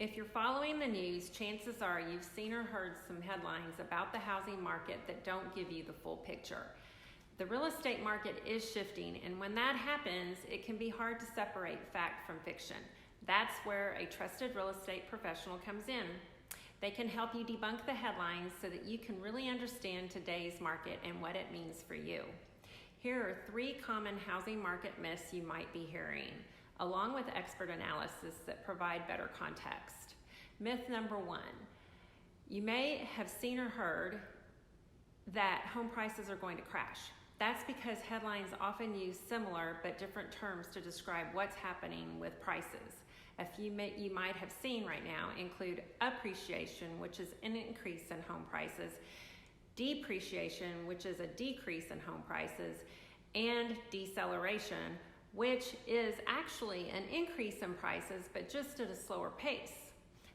If you're following the news, chances are you've seen or heard some headlines about the housing market that don't give you the full picture. The real estate market is shifting, and when that happens, it can be hard to separate fact from fiction. That's where a trusted real estate professional comes in. They can help you debunk the headlines so that you can really understand today's market and what it means for you. Here are 3 common housing market myths you might be hearing, along with expert analysis that provide better context. Myth number 1, you may have seen or heard that home prices are going to crash. That's because headlines often use similar but different terms to describe what's happening with prices. A few you might have seen right now include appreciation, which is an increase in home prices, depreciation, which is a decrease in home prices, and deceleration, which is actually an increase in prices, but just at a slower pace.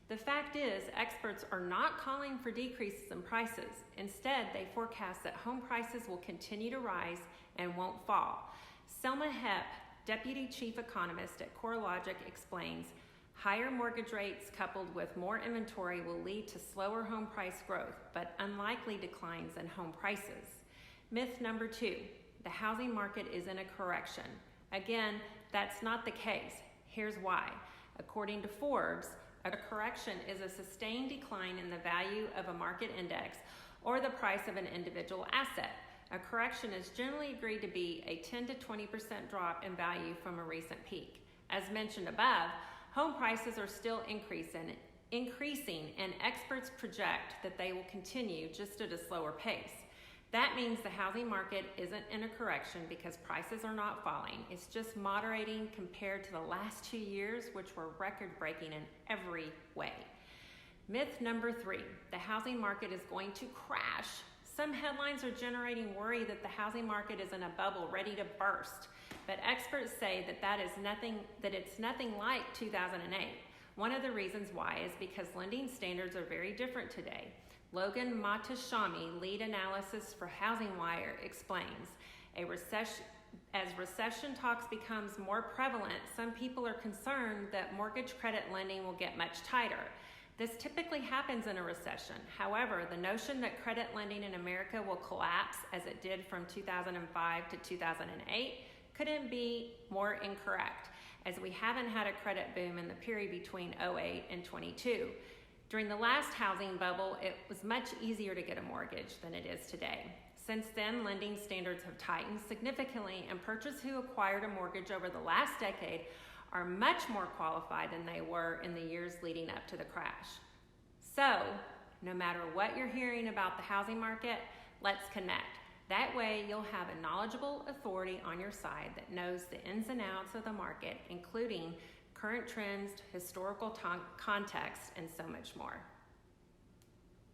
The fact is, experts are not calling for decreases in prices. Instead, they forecast that home prices will continue to rise and won't fall. Selma Hepp, Deputy Chief Economist at CoreLogic, explains, higher mortgage rates coupled with more inventory will lead to slower home price growth, but unlikely declines in home prices. Myth number 2, the housing market is in a correction. Again, that's not the case. Here's why. According to Forbes, a correction is a sustained decline in the value of a market index or the price of an individual asset. A correction is generally agreed to be a 10 to 20% drop in value from a recent peak. As mentioned above, home prices are still increasing, and experts project that they will continue just at a slower pace. That means the housing market isn't in a correction because prices are not falling. It's just moderating compared to the last 2 years, which were record-breaking in every way. Myth number 3, the housing market is going to crash. Some headlines are generating worry that the housing market is in a bubble ready to burst, but experts say that it's nothing like 2008. One of the reasons why is because lending standards are very different today. Logan Matashami, lead analysis for HousingWire, explains, as recession talks becomes more prevalent, some people are concerned that mortgage credit lending will get much tighter. This typically happens in a recession. However, the notion that credit lending in America will collapse as it did from 2005 to 2008 couldn't be more incorrect, as we haven't had a credit boom in the period between 2008 and 2022. During the last housing bubble, it was much easier to get a mortgage than it is today. Since then, lending standards have tightened significantly, and purchasers who acquired a mortgage over the last decade are much more qualified than they were in the years leading up to the crash. So, no matter what you're hearing about the housing market, let's connect. That way, you'll have a knowledgeable authority on your side that knows the ins and outs of the market, including current trends, historical context, and so much more.